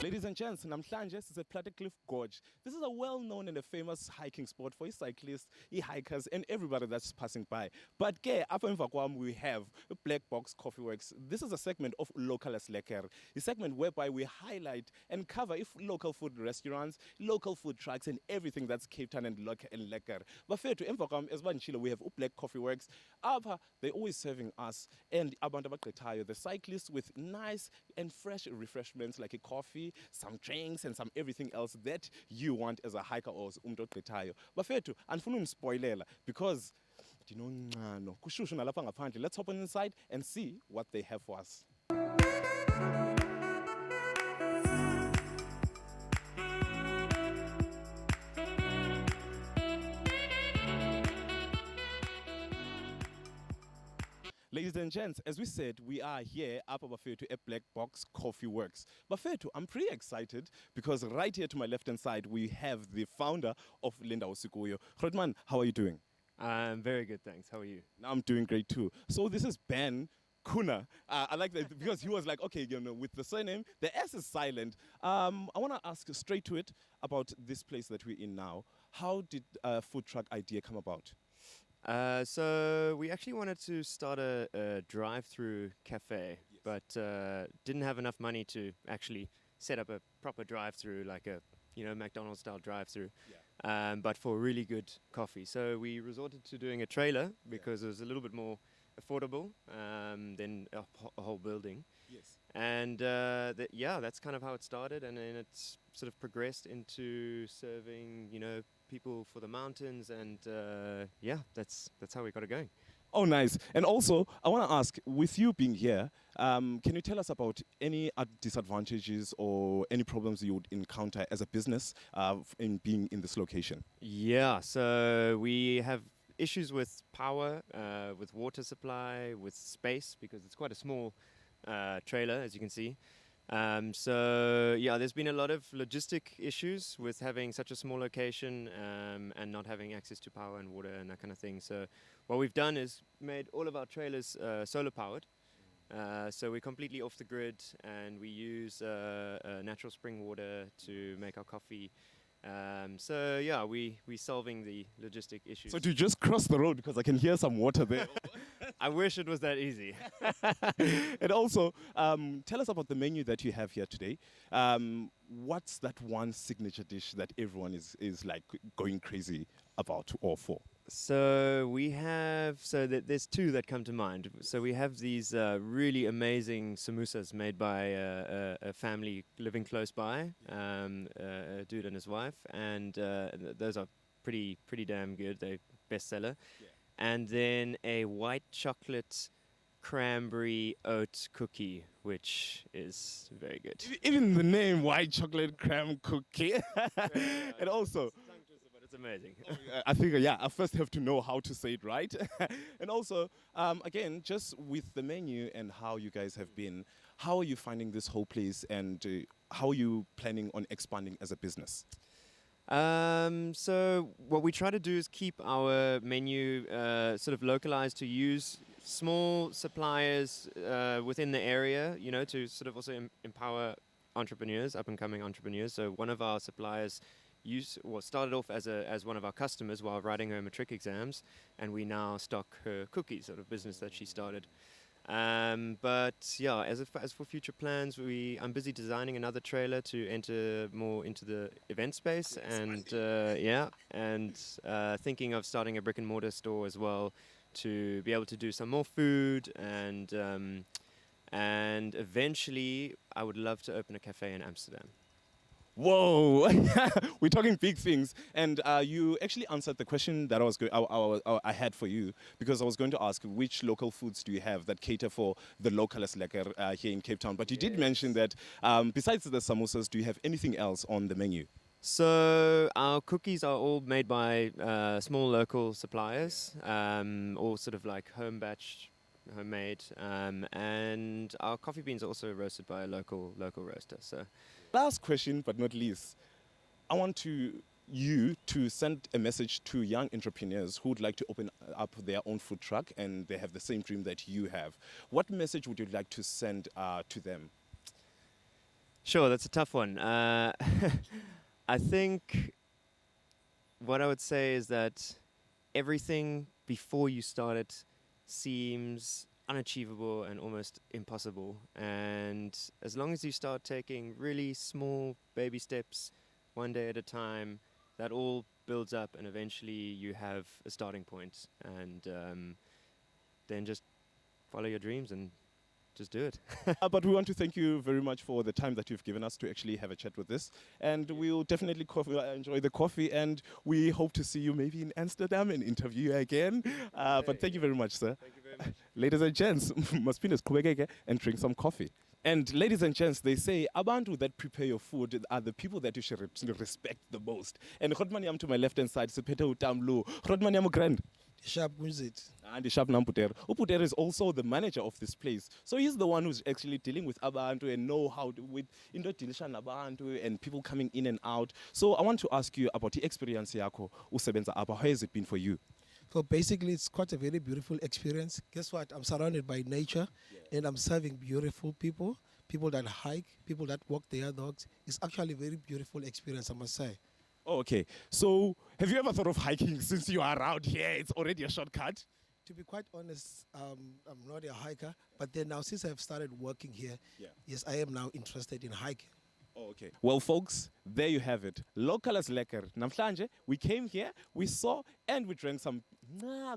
Ladies and gents, namhlanje is at Platteklip Gorge. This is a well-known and a famous hiking spot for cyclists, hikers, and everybody that's passing by. But ke apha emva kwam we have a Black Box Coffeeworks. This is a segment of Local as Lekker, a segment whereby we highlight and cover local food restaurants, local food trucks, and everything that's Cape Town and Lekker. But fair to emva kwam as Chile, we have Black Coffeeworks. Apha they're always serving us and abantu abagqithayo, the cyclists, with nice and fresh refreshments like a coffee, some drinks, and some everything else that you want as a hiker or umuntu ogqithayo. Bafethu andifuna unispoilela because ndinoncano kushushu nalapha ngaphandle. Let's hop on inside and see what they have for us. Ladies and gents, as we said, we are here up Bafethu at Black Box Coffeeworks. Bafethu, I'm pretty excited because right here to my left-hand side, we have the founder of Linda Osikuyo. Grootman, how are you doing? I'm very good, thanks. How are you? I'm doing great too. So this is Ben Kuna. I like that because he was like, okay, with the surname, the S is silent. I want to ask straight to it about this place that we're in now. How did a food truck idea come about? So we actually wanted to start a drive-through cafe, Yes. but didn't have enough money to actually set up a proper drive-through, like a McDonald's-style drive-through. Yeah. But for really good coffee. So we resorted to doing a trailer because it was a little bit more affordable than a whole building. Yes. And that's kind of how it started, and then it's sort of progressed into serving, people for the mountains, and that's how we got it going. Oh, nice. And also, I want to ask, with you being here, can you tell us about any disadvantages or any problems you would encounter as a business in being in this location? Yeah, so we have issues with power, with water supply, with space, because it's quite a small trailer, as you can see. There's been a lot of logistic issues with having such a small location and not having access to power and water and that kind of thing. So what we've done is made all of our trailers solar powered. So we're completely off the grid, and we use natural spring water to make our coffee. We're solving the logistic issues. So do you just cross the road because I can hear some water there? I wish it was that easy. And also, tell us about the menu that you have here today. What's that one signature dish that everyone is like going crazy about or for? So there's two that come to mind. So we have these really amazing samosas made by a family living close by, a dude and his wife, and those are pretty damn good. They're bestseller. Yeah. And then a white chocolate cranberry oat cookie, which is very good. Even the name, white chocolate crème cookie. And also, but it's amazing. I think, I first have to know how to say it right. And also, again, just with the menu and how you guys have been, how are you finding this whole place, and how are you planning on expanding as a business? So what we try to do is keep our menu sort of localized to use small suppliers within the area, to sort of also empower entrepreneurs, up-and-coming entrepreneurs. So one of our suppliers started off as one of our customers while writing her matric exams, and we now stock her cookies, sort of business that she started. As for future plans, I'm busy designing another trailer to enter more into the event space, and thinking of starting a brick and mortar store as well, to be able to do some more food, and eventually I would love to open a cafe in Amsterdam. Whoa, we're talking big things, and you actually answered the question that I had for you, because I was going to ask which local foods do you have that cater for the local as Lekker here in Cape Town. But you did mention that besides the samosas, do you have anything else on the menu? So our cookies are all made by small local suppliers, all sort of like home batch, homemade, and our coffee beans are also roasted by a local roaster. So. Last question, but not least, I want you to send a message to young entrepreneurs who would like to open up their own food truck and they have the same dream that you have. What message would you like to send to them? Sure, that's a tough one. I think what I would say is that everything before you start it seems unachievable and almost impossible. And as long as you start taking really small baby steps, one day at a time, that all builds up, and eventually you have a starting point. And then just follow your dreams and just do it. But we want to thank you very much for the time that you've given us to actually have a chat with this. And we'll definitely enjoy the coffee, and we hope to see you maybe in Amsterdam and interview you again. But thank you very much, sir. Thank you very much. Ladies and gents, must finish and drink some coffee. And ladies and gents, they say abantu that prepare your food are the people that you should respect the most. And Rodmaniam to my left hand side, Sepeta Utamlu. Rodmaniam Grand. Sharp music. And the Sharp Namputer. Uputer is also the manager of this place. So he's the one who's actually dealing with abantu and know how to with dilishan abantu and people coming in and out. So I want to ask you about the experience yako usebenza apa. How has it been for you? So basically, it's quite a very beautiful experience. Guess what? I'm surrounded by nature, and I'm serving beautiful people, people that hike, people that walk their dogs. It's actually a very beautiful experience, I must say. Oh, okay. So have you ever thought of hiking since you are around here? It's already a shortcut. To be quite honest, I'm not a hiker, but then now since I've started working here, yes, I am now interested in hiking. Oh, okay. Well, folks, there you have it. Local as Lekker. Namhlanje, we came here, we saw, and we drank some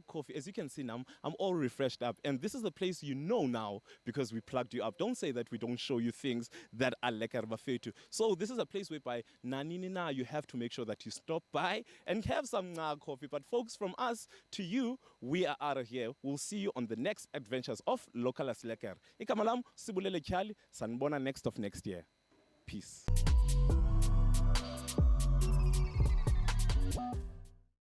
coffee. As you can see now, I'm all refreshed up. And this is the place you know now because we plugged you up. Don't say that we don't show you things that are Lekker bafetu. So this is a place whereby naninina, you have to make sure that you stop by and have some coffee. But folks, from us to you, we are out of here. We'll see you on the next adventures of Local as Lekker. Ikamalam, Sibulele Kyali, Sanbona next of next year. Peace.